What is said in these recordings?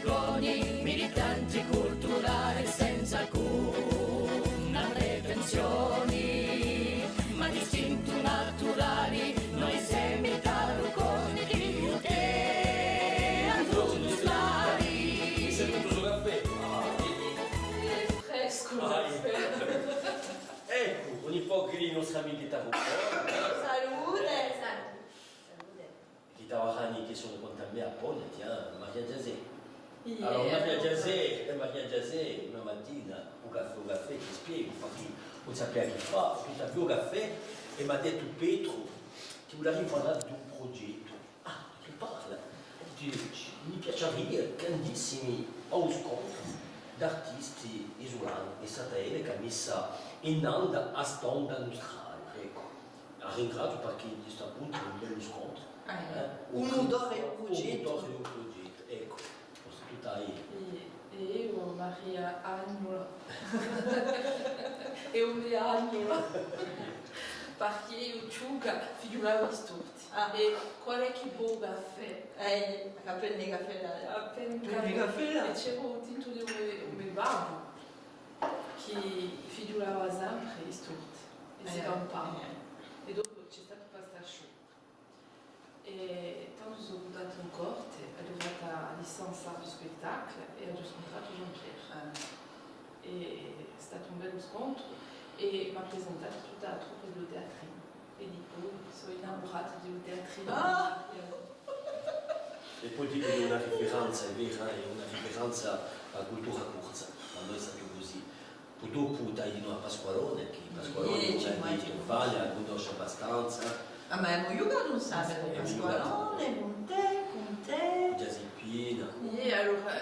Miconi, militanti culturali senza alcuna pretensioni, ma distinto naturali, noi semitaru con chi te andrò slari. Sei venuto sul caffè? È fresco il caffè. Ecco, ogni po' che i nostri amici t'hanno Salute! Chi t'aveva che sono contaminati a Pogna, tiens, Maria Giasè. Allora, Maria Giasè, una mattina, un caffè, ti spiego, perché non sapeva che fa, tu t'ha più caffè e mi ha detto Pietro, ti volevi parlare di un progetto. Ah, tu parla, mi piacerebbe grandissimi scontri d'artisti isolani, è stata lei che ha messo in onda a stonda nostra, ecco. La ringrazio perché è stato appunto un bello scontro. Un odore e un progetto. Ecco, forse tu hai... E io, Maria Agnola, e un Agnola, perché io ciuga figuravo di tutti. E qual è che buon caffè? Appena caffè là. Appena caffè là. E c'era un tinto di un babbo che figurava sempre di tutti. E si campava. E dopo c'è stato pasta asciutta. E tanto sono buttato in corte, ho dovuto licenziare lo spettacolo e ho scontrato Jean-Pierre. E è stato un bello scontro e mi ha presentato tutta la troupe dello teatrino. E dico, sono innamorata dello teatrino. E poi dico che è una riferenza, è vera, è una riferenza alla cultura corsa, ma noi sappiamo così. Poi dopo dai di noi a Pasqualone, che Pasqualone non è detto vale, la conosce abbastanza. Ma abbiamo giocato un sacco con Pasqualone, con te. Giaseppina. E allora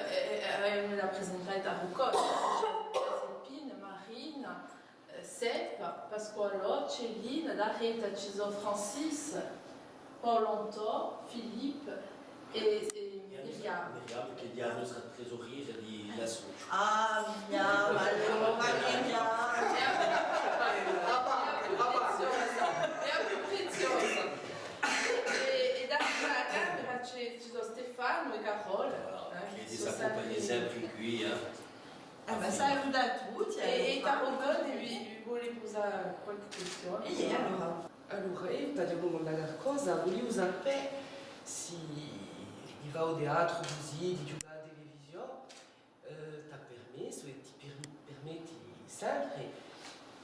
me l'ha presentata a Rucco. Giaseppina, Marina, Seppa, Pasqualo, Céline, da rete ci sono Francis, Paolo Antò, Philippe e Miriam. Miriam che è la nostra tesoriera di Lassocio. Ah, Miriam, allora Miriam. E dalla camera ci sono Stefano e Carol. Che ci accompagnano sempre qui. Ma saluta a tutti. E Carol lui vuole posare qualche questione. E allora? Allora, io ti dico una cosa, volevo sapere se ti va al teatro così, di giocare a televisione, ti ha permesso e ti permette sempre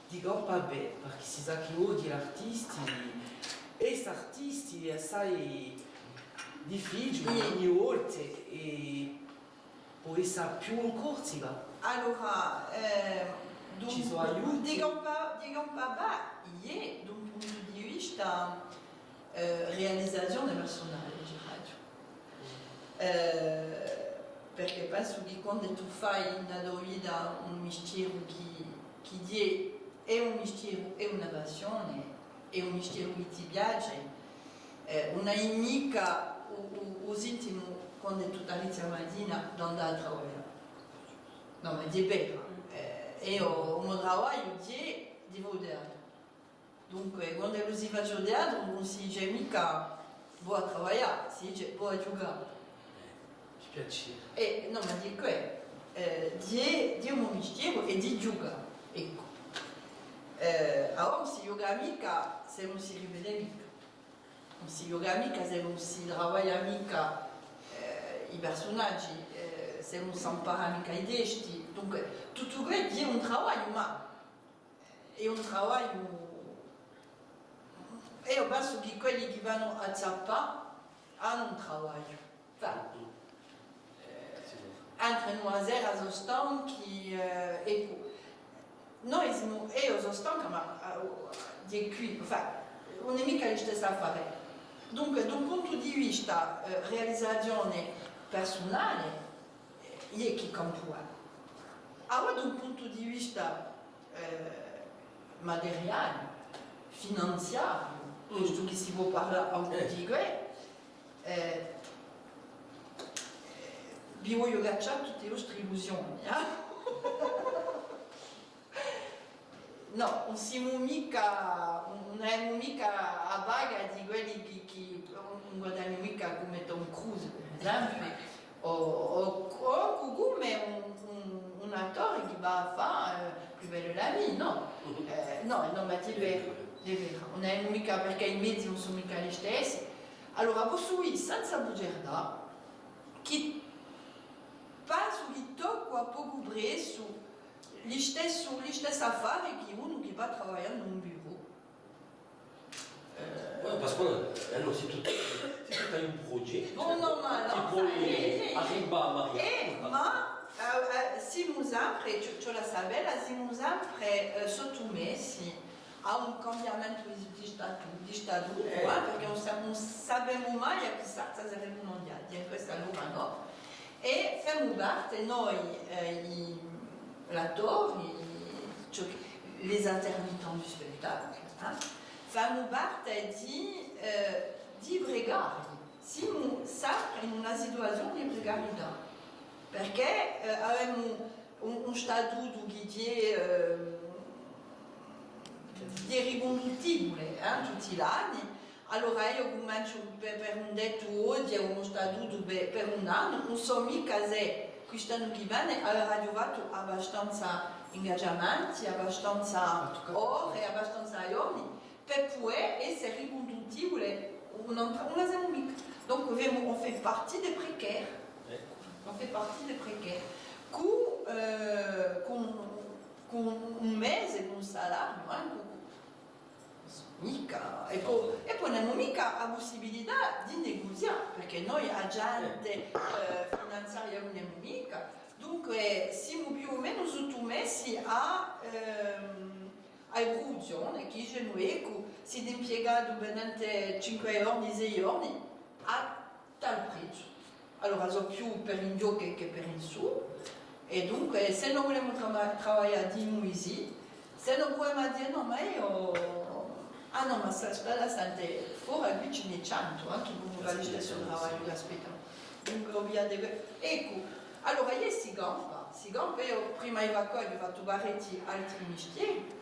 di gampare bene, perché si sa che oggi gli artisti, e questi artisti, sai, difficili ogni volta e può essere più in corsica. Allora, Ci sono aiuti? Digam pas è da un punto di vista realizzazione personale, perché penso che quando tu fai nella vita un mistero che è un mistero, è una passione, è un mistero che ti piace, non hai mica l'intimo quando tu arrivi la mattina da andare a lavorare. No, ma è bello. Io il mio lavoro è di teatro. Dunque, quando si fa il teatro non si dice mica vuoi lavorare, si dice vuoi giocare. Ci piace. No, ma dico di un mistero e di giocare. Ecco. Allora non si gioca mica se non si rivede mica. Non si gioca mica se non si lavora mica i personaggi, se non si impara mica i testi. Dunque, tutto questo è un lavoro, ma è un lavoro. E io penso che quelli che vanno a Zappa hanno un lavoro. Entre noi sono stanchi, ecco. Noi siamo, io sono stanca, ma di qui, non è mica la stessa affare. Dunque, da un punto di vista realizzazione personale, è chi campua. Allora, da un punto di vista materiale, finanziario, questo che si può parlare anche di questo, vi voglio cacciare tutte le vostre illusioni. No, non siamo mica, non abbiamo mica a vaga di quelli che non guadagnano mica come Tom Cruise, per esempio, come un attore che va a fare più bello la vita, no? No, ma è vero. Non è mica perché i mezzi non sono mica gli stessi. Allora, voi senza bugiarda, chi passa di tocco a poco presso gli stessi affari che uno che va lavorare in un bureau. Parce que alors, si tu as un projet, Non, ma tu no, puoi arrivare a mariare. ma siamo sempre, ce la sapeva, siamo sempre sottomessi a un cambiamento di statuto, perché non sappiamo mai a che sarà il mondiale, in questa allora no. E facciamo parte noi, gli attori, les intermittents du spectacle, facciamo parte di pregari. Siamo sempre in una situazione di precarietà, perché abbiamo un statuto che è riconducibile tutti gli anni. Allora io comincio per un detto oggi, uno statuto per un anno, non so mica se quest'anno che viene avrà trovato abbastanza ingaggiamenti, abbastanza ore, abbastanza giorni, per poi essere riconducibile. Non siamo mica. Donc on fait partie des précaires. On fait partie des précaires. Con un mese, con un salario, mica. E poi non abbiamo mica la possibilità di negoziare, perché noi agente finanziario non abbiamo mica. Dunque siamo più o meno sottomessi a produzione che noi si è impiegato durante 5 giorni, 6 giorni a tal prezzo. Allora sono più per il giù che per il su. E dunque se non vogliamo lavorare di noi, se non vogliamo dire no, ma io no, ma la sente fuori qui ce n'è 100 che non va lo stesso lavoro che aspettano. Dunque ecco, allora io si gamba, io prima io ho fatto parecchi altri mestieri.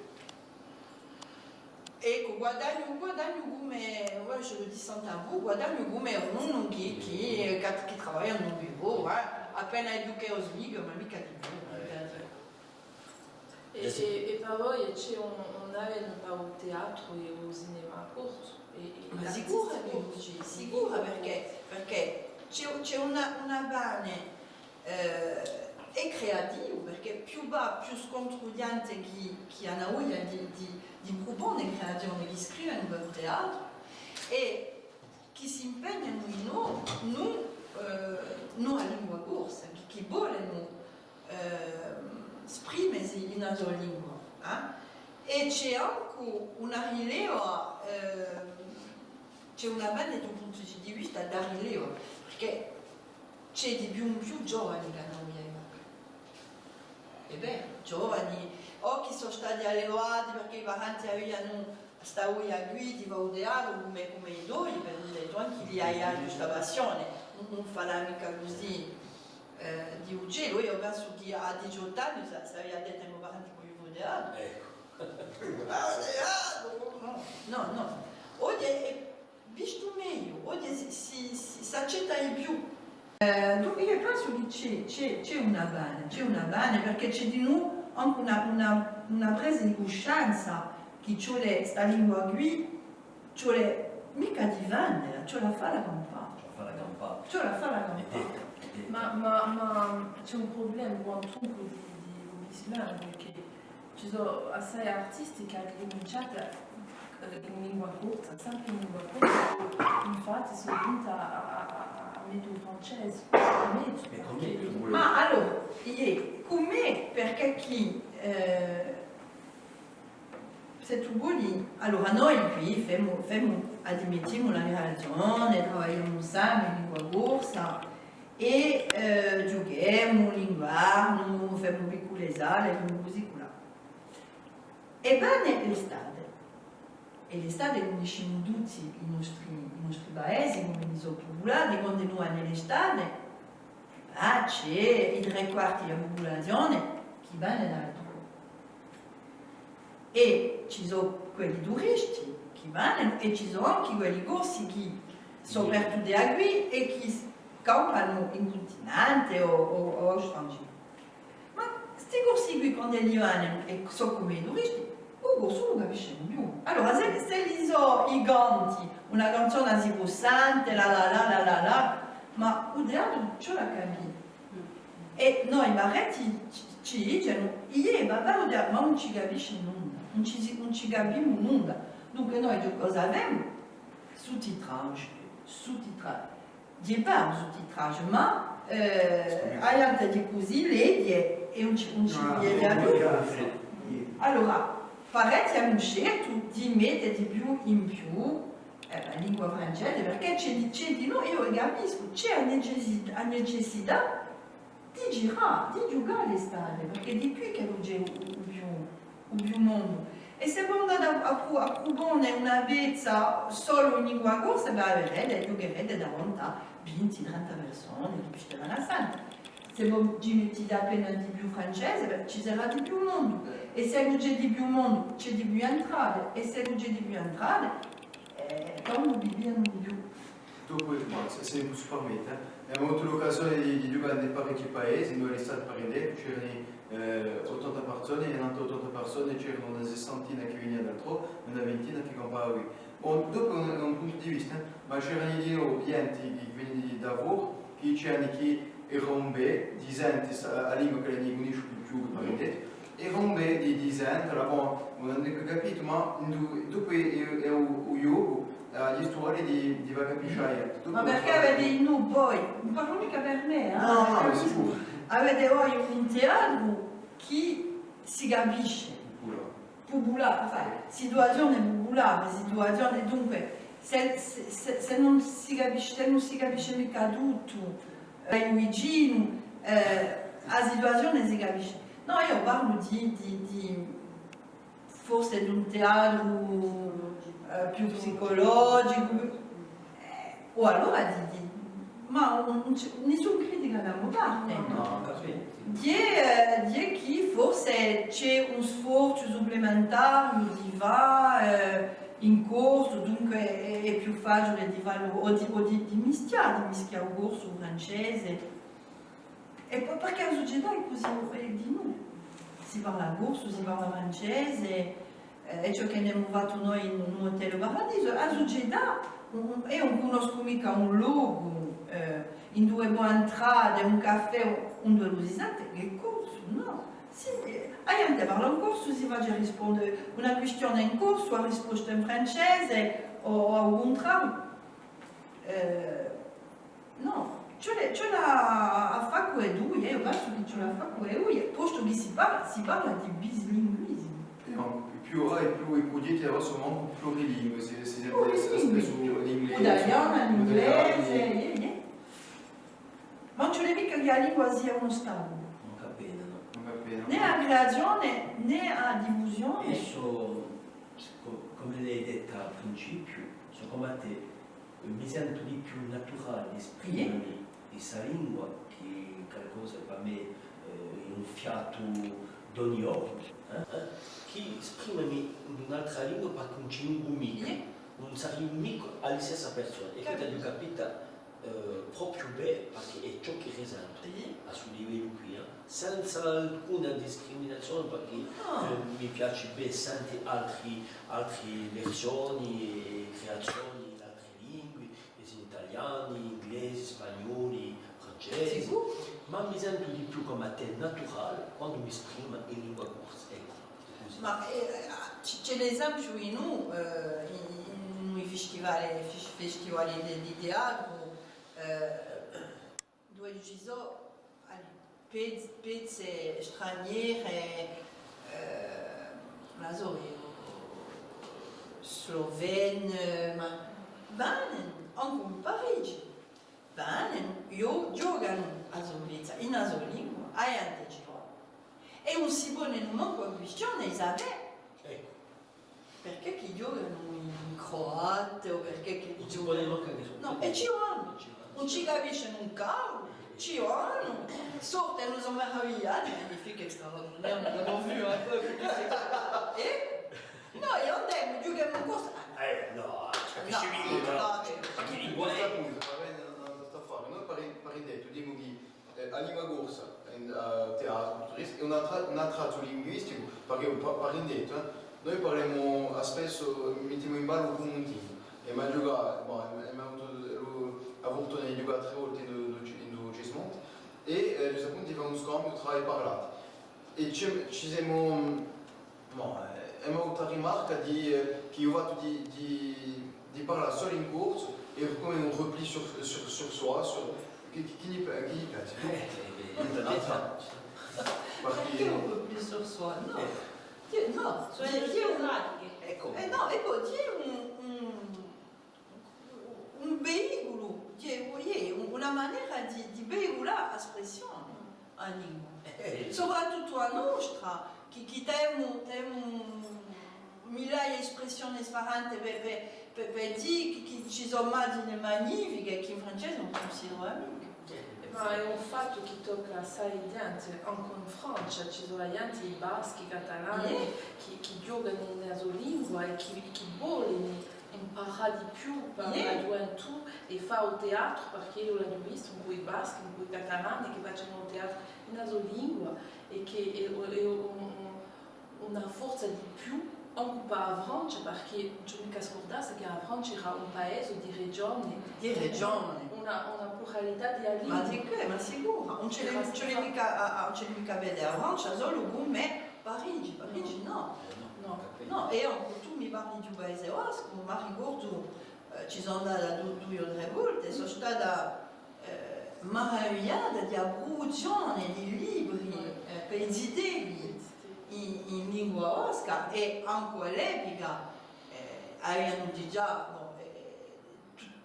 Ecco, guadagno come, je le dis sans tabou, guadagno come uno che lavora in un bureau, appena educato SMIC, ma mica di più. E per voi c'è un avvento per il teatro e il cinema corto? Ma sicura perché c'è una base è creativo, perché più va, più scontrogliante chi ha voglia di proporre creazione, di scrivere un teatro e chi si impegnano in non a lingua corsa, chi vogliono esprimersi in una sola lingua. E c'è anche una rileva, c'è una banda da un punto di vista da rileva, perché c'è di più in più giovani che hanno voglia di fare. È vero, giovani, o che sono stati allevati perché i parenti avevano questa voglia di guidare come i due, per detto anche lì hai questa passione, non farà mica così di uccello. Io penso che a 18 anni si aveva detto ai miei parenti che io volevo. No. Oggi è visto meglio, oggi si accetta di più. Dunque io penso che c'è una base, perché c'è di noi anche una presa di coscienza che c'è questa lingua qui, c'è mica di vendere, c'è la fa la campagna. Ma c'è un problema con il trucco di Bismarck, perché ci sono assai artisti che hanno cominciato in lingua corta, sempre in lingua corta, infatti sono venuti a mettere il francese. Ma allora, come perché chi se tu vuoi, allora noi qui admettiamo la relazione, lavoriamo insieme in lingua corsa e giochiamo, linguiamo, facciamo piccole sale, così qua. Ebbene l'estate conosciamo tutti i nostri paesi, come sono popolati, quando noi nell'estate c'è i 3/4 della popolazione che vanno dall'altro. E ci sono quelli turisti che vanno e ci sono anche quelli corsi che sono per tutti qui e che campano in continente o a strangero. Ma questi corsi qui quando arrivano e sono come i turisti, un corso non capisce più. Allora se gli sono i ganti, una canzone si possante, ma il teatro ce la capisce. E noi Barretti ci dicono, ma non ci capisce nulla, non ci capiamo nulla. Dunque noi cosa abbiamo? Sottitrage. Di per sottitrage, ma a gente di così legge e non ci viene a più. Allora, Barretti ha scelto di mettere di più in più la lingua francese, perché c'è di noi, io capisco, c'è la necessità di girare, di giocare l'estate, perché di qui che c'è un più mondo. E se voi andate a Cubone una vezza solo in lingua corsa, giocherete davanti a 20-30 persone, che ci saranno santa. Se voi ci mettete appena di più francese, ci sarà di più mondo. E se non c'è di più mondo, c'è di più entrate. E se non c'è di più entrate, come viviamo di più. Dopo, se mi posso permettere, abbiamo avuto l'occasione di giocare in parecchi paesi, noi all'estate parallelo c'erano 80 persone, e in 80 persone c'erano una sessantina che venivano dal Tro e una ventina che campava qui. Bon, dopo un punto di vista, ma c'erano di nuovo gente che venivano da lavoro, che c'erano che erano disenti a lingua che non conoscono più parallelo, erano disenti, allora non ho capito, ma dopo io gli storie di Vaccapisciaia. Ma perché avete noi poi, non parlo mica per me, No, è sicuro. avete voi un teatro che si capisce, popolare, situazione popolare, situazione, dunque se non si capisce mica tutto, il vicino, la situazione si capisce. No, io parlo di forse di un teatro più psicologico, o allora ma nessun critica da mia parte. No, capito. Di chi forse c'è un sforzo supplementare di va in corso, dunque è più facile di farlo, o di mischiare un corso francese. E poi perché la società è così di noi. Si parla corso, si parla francese, è ciò che abbiamo fatto noi in un hotel Paradiso. La società, io non conosco mica un luogo in dove può entrare un caffè, un due lusisante, che corso, no. La gente parla in corso, si va a rispondere una questione in corso, a risposta in francese o al contrario. No, ce l'ha a fare con lui, io penso che ce l'ha a fare con lui, posto che si parla di bislinguismo. Più ora e più i progetti adesso sono plurilingue, si sente spesso l'inglese. Italiano, l'inglese, ma non c'è mica che la lingua sia uno stato. Non capito, no? Né a creazione né a diffusione. Adesso, come l'hai detto al principio, sono come te, mi sento di più naturale esprimermi questa lingua, che qualcosa per me è un fiato d'ogni giorno, che esprimermi in un'altra lingua perché non c'è un mica, non sarei mica alla stessa persona. E quindi ho capito proprio bene perché è ciò che risento a suo livello qui, senza alcuna discriminazione, perché mi piace bene sentire altre versioni e creazioni in altre lingue, in italiano, inglese, spagnolo, francese, ma mi sento di più come te naturale quando mi esprimo in lingua corsa. Ecco, ma c'è l'esempio in noi festivali di teatro, dove ci sono pezzi straniere, non so, slovene, ma vanno anche in Parigi, giocano a Svezia, in una sola lingua, a gente e non si pone nemmeno la questione di sapere perché chi giocano in croate o perché chi non ci vogliono capire. No, e ci vanno, non ci capiscono un cavolo, ci vanno, sortono, sono meravigliati, magnifiche straordinaire, non l'abbiamo vu un po' perché e noi andiamo, giochiamo in corsa. No, capisci mica. Questa punta, non sta a fare, noi língua corsa, teatro português, e un tratto linguistico, perché parliamo detto, noi parliamo spesso, mettiamo in ballo come un team, e mi ha giocato, avuto giocato 3 volte in Gismont, e appunto aveva uno scambio tra i parlati. E ci siamo, abbiamo avuto la rimarca che io vado di parlare solo in corso e come un repli sur soi, chi gli piace. Perché un peu plus sur soi? No. No, e poi è un veicolo, una maniera di veicolare espressione a lingua. Soprattutto a nostra, che temo migliaia di espressioni differenti per dire che ci sono immagini magnifiche che in francese non considero amiche. Ma è un fatto che tocca assai di gente, anche in Francia ci sono gente, i baschi, i catalani, che giocano nella sua lingua e che vogliono imparare di più per la gioventù e fare teatro, perché io l'ho visto un po' i baschi, un po' i catalani che facciano teatro nella sua lingua e che è una forza di più anche per la Francia, perché non ci mica scordarsi che la Francia era un paese di regioni. Una pluralità di lingue. Ma sicuro, non ce l'è mica vedere a Francia solo come Parigi no. No, e anche tu mi parli di un paese vasco, ma ricordo, ci sono andata 2 o 3 volte, sono stata meravigliata di abbracciare di libri, pensieri in lingua vasca e anche all'epoca avevano già,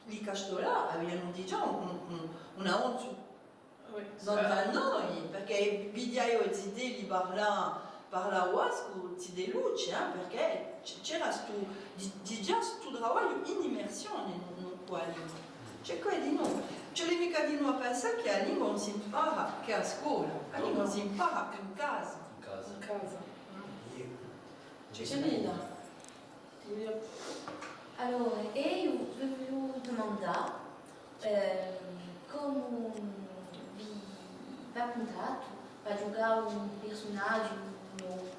i Castola avevano già una onzu da noi, perché vidiamo i zideli parla vasco, ti luce, perché c'era già questo lavoro in immersione in quella lingua. C'è qua di noi. Ce l'è mica di noi a pensare che la lingua non si impara che a scuola, la lingua si impara in casa. In casa. Cecilina, allora, io volevo domandare come vi raccontate per giocare un personaggio nuovo?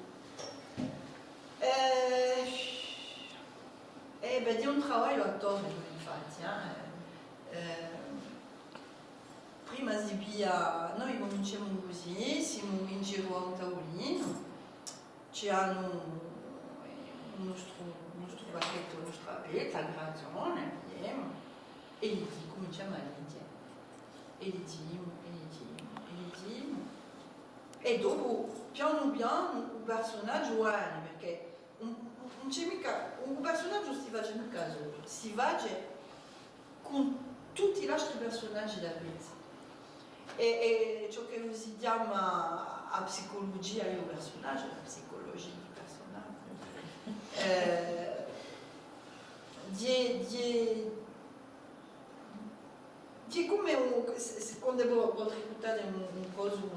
Di un lavoro attore, infatti. Prima si via, noi cominciamo così, siamo in giro a un tavolino, ci hanno il nostro pacchetto, la nostra vita, la grazione, e gli cominciamo a leggere. E gli diciamo. E dopo, piano piano, un personaggio guarda, perché non c'è mica, un personaggio si fa mica solo, si va con tutti gli altri personaggi della vita. E ciò che si chiama a psicologia è un personaggio, la psicologia di personaggio. Di come quando potrei raccontare un coso,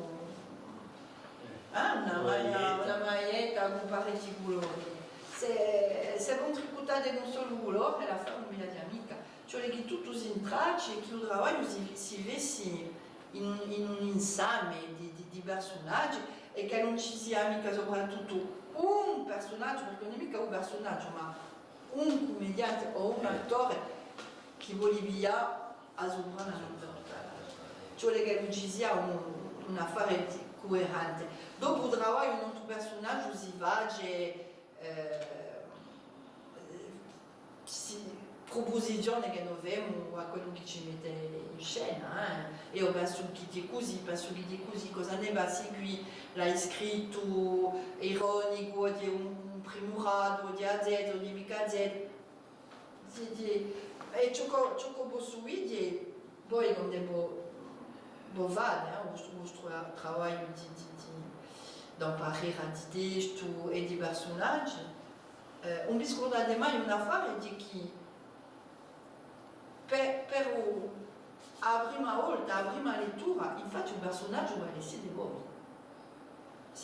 una maglietta con parecchi colori. Se non raccontate non solo colore, la famiglia di amica, cioè che tutto si intraccia e che il lavoro si vede in un insieme di personaggi e che non ci sia mica soprattutto un personaggio, perché non è mica un personaggio, ma un commediante o un attore che vuole via a sopra una cioè che non ci sia un affare coerente. Dopo il lavoro un altro personaggio si va proposizione che noi abbiamo a quello che ci mette in scena. Io penso che di così, cosa ne va seguire, l'hai scritto ironico, di un primorato, di AZ, di mica Z. E ciò che posso dire, poi non devo vale, il nostro lavoro di imparare a di testo e di personaggi. Un discorso ademais un affare di che per la prima volta, la prima lettura, infatti un personaggio vale si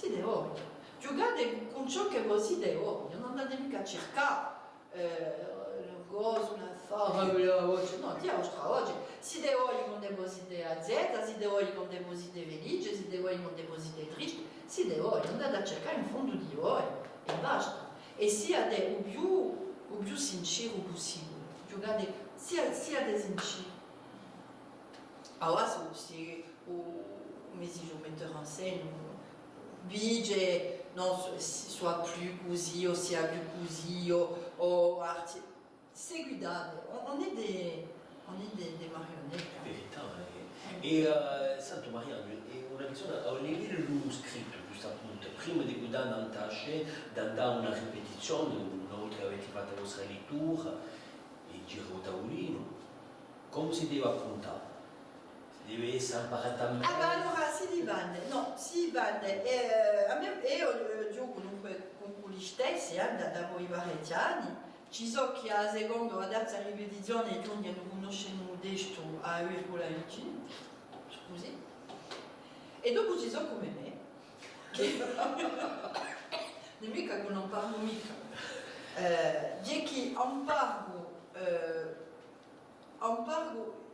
deve giocate con ciò che voi si deve, non andate mica a cercare le cose, una oggi no, ti oggi. Si de oggi con deposite a Z, si de oggi con deposite felici, si de oggi con deposite tristi, si de oggi andate a cercare in fondo di oggi e basta. E siate o più sincero possibile, giocate siate sinceri. Allora se o metteur en scène bige non soit plus così o sia più così o arti seguidate, on est des marionnettes. Verità. E Santo Mariano, una persona a leggere lo scritto, giusto appunto, prima di guardare un tasce, di andare a una ripetizione, una volta che avete fatto la vostra lettura, il giro a tavolino, come si deve affrontare? Deve essere imparato a me. Allora si dipende, io comunque con gli stessi, da voi vari anni, ci so che a seconda o a terza ripetizione tu non conoscono questo a virgola vicino, scusi, e dopo ci so come me, che nemica che non parlo mica, di che imparo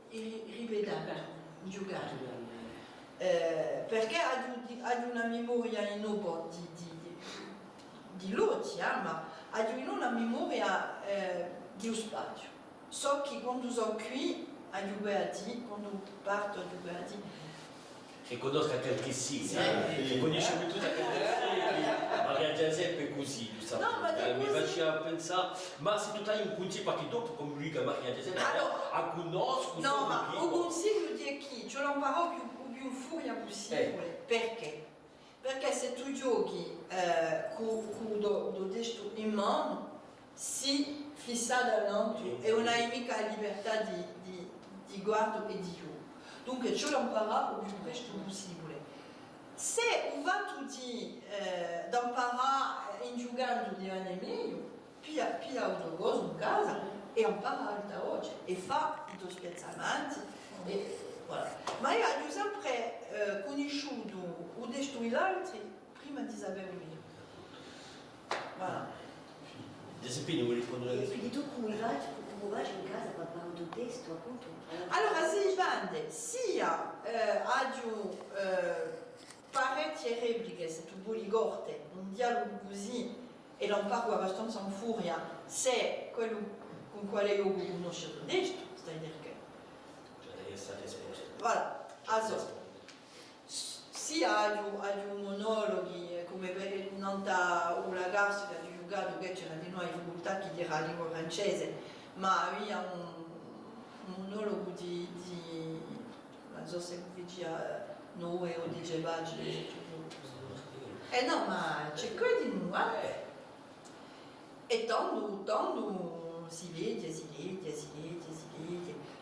ripetendo. Giocare perché ha una memoria enorme di lotti, ma ha una memoria di spazio. So che quando sono qui a giocare, quando parto a giocare, Che conosca quel che sia, che conosce tutta quella che Maria Giuseppe è così, No, ma è mi così. faceva pensare, ma se tu hai un consiglio, perché dopo come lui che Maria Giuseppe a conosco no, ma un consiglio di chi? Ce l'ho imparato più furia possibile. Perché? Perché se tu giochi con questo in mano, si fissa davanti e non hai mica la libertà di guardo e di gioco. Dunque ce l'ho imparato il più presto possibile. Se va tutti da imparare in giocando di anni meglio, pia auto cosa in casa e impara da oggi e fa due spiazzamenti e voilà. Ma io ho sempre conosciuto o detto gli altri prima di sapere meglio. Voilà. Giuseppe vuole rispondere E quindi tu come vai in casa parlando del testo appunto? Allora si dipende sia parecchie repliche se tu vuoi corte, un dialogo così e lo imparo abbastanza in furia se quello con quale io conosco il testo, c'est-à-dire che voilà, allora sia agli monologhi come per nanta un ragazzo che ha giocato che c'era di noi difficoltà che dirà la lingua francese, ma aveva un monologo di non so se dice Noè o dice Baggi no, ma c'è quello di noi e tanto si vede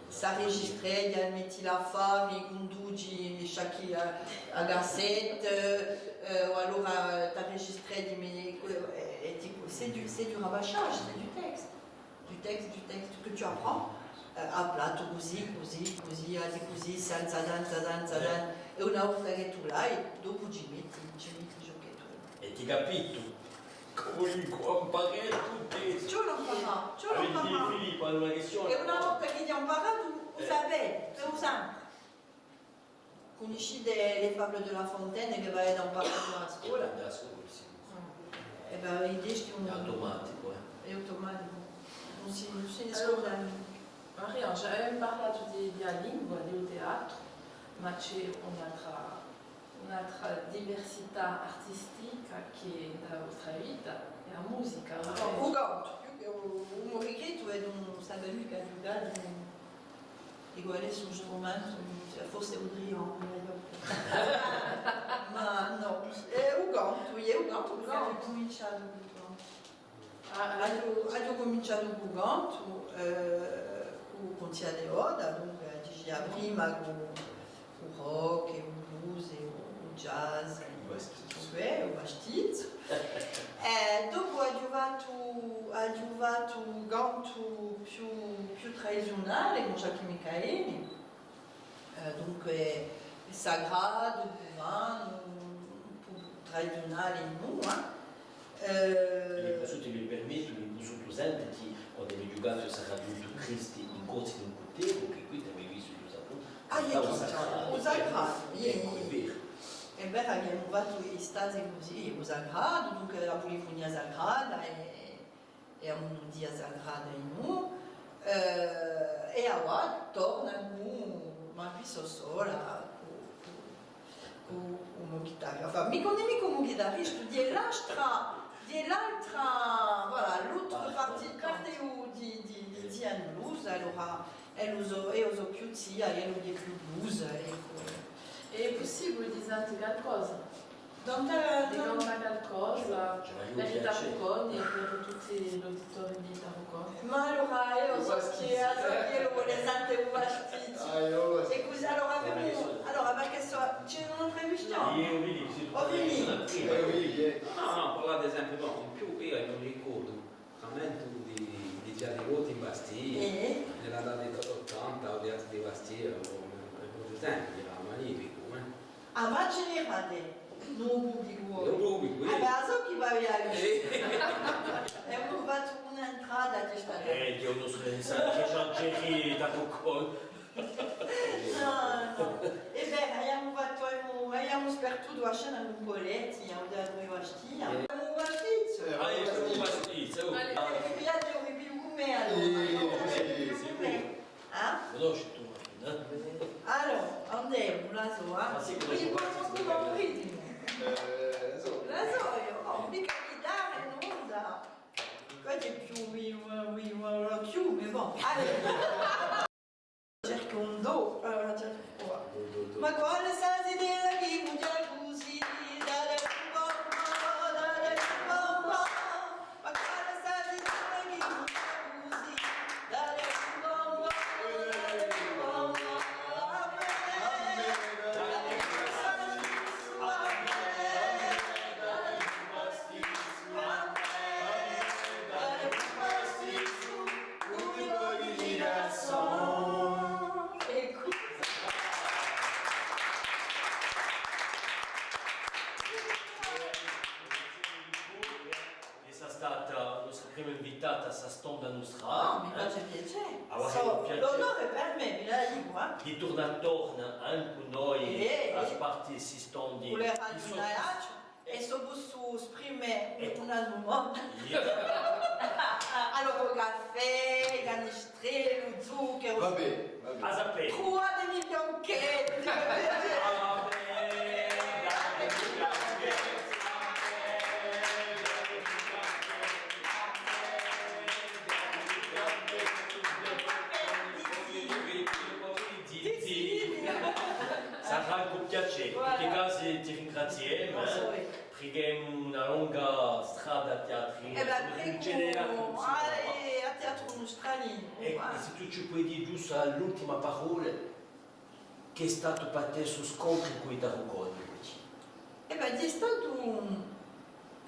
sa registrare gli metti la fare i conduci chaque a gazzette o allora ti registrare c'est du rabâchage, c'est du texte que tu apprends a plato così, a di così, senza dan, e una volta che tu l'hai, dopo ci metti il giochetto. E ti capito? Come imparare tutti? Ce l'ho imparato. Filippo, una questione. E una volta che ti ho imparato, lo sapevi, per sempre. Conosci le favole della Fontaine che vai da un parco a scuola? Da scuola, sì. E beh, i dischi È automatico, È automatico. Non si ne scorda. Maria, j'avais parlato della lingua, del teatro, ma c'è un'altra diversità artistica che nella vostra vita è la musica. O canto, più che un moririto e non sarebbe mica giocare di guardare sul strumento, forse udriamo. Ma no, o canto perché ho cominciato con il canto. Ho cominciato con il canto, con Tia de Oda, dunque diceva prima con rock, e blues, e jazz, o bastito. Dopo ha giovato un canto più tradizionale con Jacques Michaeli, dunque sagrado, cubano, un po' tradizionale in noi. Se tu mi permetti, mi posso presente che quando mi giocato sarà tutto Cristi in corsi di un cotevo, che qui ti hai visto lo saputo. O Sagrado. E beh, abbiamo fatto gli stati così, o Sagrado, dunque la polifonia sagrada e a un dia sagrada in noi. E ora torna ma qui sono sola con una chitarra. Enfin, mi connais come chitarrista di l'altra, voilà, l'altra parte di un blues, allora io uso più zia, io di più blues. È possibile dire qualcosa? Dans Ricordare qualcosa, la chitarra con e per tutti gli auditori di chitarra con. ma allora io so che io volevo tante uvastiti. E così allora perché c'è un'intervista? Io vi dico, No, parlare ad esempio, no, in più io non ricordo veramente di Gianni Voti in Bastiglia, nella data di 80 o di altri di Bastiglia, o per esempio, era magnifico, Ah, ma ce n'è fate? Non pubblico. Non pubblico, Ah, ma so chi va via lì. E ho fatto un'entrata di sta Dio non so che Jean-Thierry da Coccon. No. E beh, abbiamo sperduto a scena con Poletti, abbiamo dato i vastiglia. Abbiamo vastito. Ah, io sono un bastizzo. E via di più come allora. Ah? Conosci tu? Allora, andiamo, la so, quindi come un ritmo. La so io, mica chitarra, nuda. Qua c'è più, più, ma bon. Allora, cerco un do, allora cerco qua. Ma quale sai della che mi così, dare un po', dare un po'. Ma quale sai della che mi così, dare un po', dare un po'. Prima invitata a Sastonda Nostra. Ah, mi face piacere. Ah, piacere. L'onore per me, mi la dico, Di torna anche noi a parte Sistondi. con le radio e posso esprimere una domanda. Allora, il caffè, il canestrello, lo zucchero. Vabbè. A sapere. Trovate i bianchetti. Sarà un piacere, in tutti i casi ti ringraziamo, preghiamo una lunga strada teatrale. E beh, prego, a Teatro Nostrani. E se tu ci puoi dire giusto l'ultima parola, che è stato per te su scontro in cui ti raccogli? E beh, è stato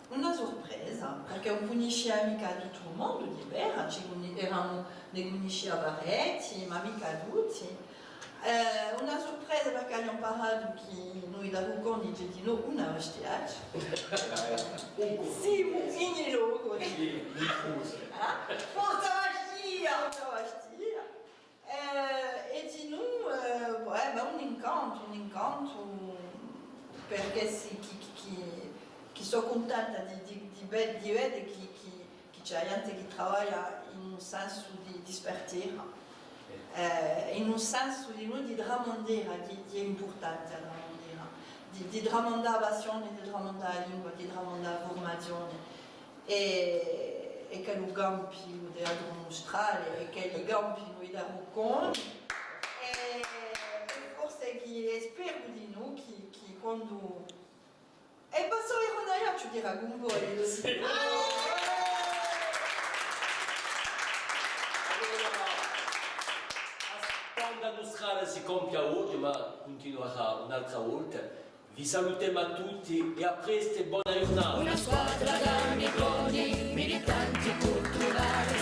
una sorpresa, perché non conosceva mica tutto il mondo di Vera, erano ne conosceva parecchi, ma mica tutti. Una sorpresa perché abbiamo parlato che noi da Ruconi ci dicono una vestiaggio. Sì, in logo. Forza vastia. E di noi, un incontro, perché sì, che sono contenta di vedere che c'è gente che lavora in un senso di spartire. In un senso di tramandare, di importante di tramandare la passione, di tramandare la lingua, di tramandare la formazione e che lo campi del Teatro Nostrale e che li campi noi da Rucon e forse che spero di noi che quando e passo a ci dirà con voi La nostra si compie oggi, ma continuerà un'altra volta. Vi salutiamo a tutti e a presto e buona giornata. Una squadra d'amiconi, militanti culturali.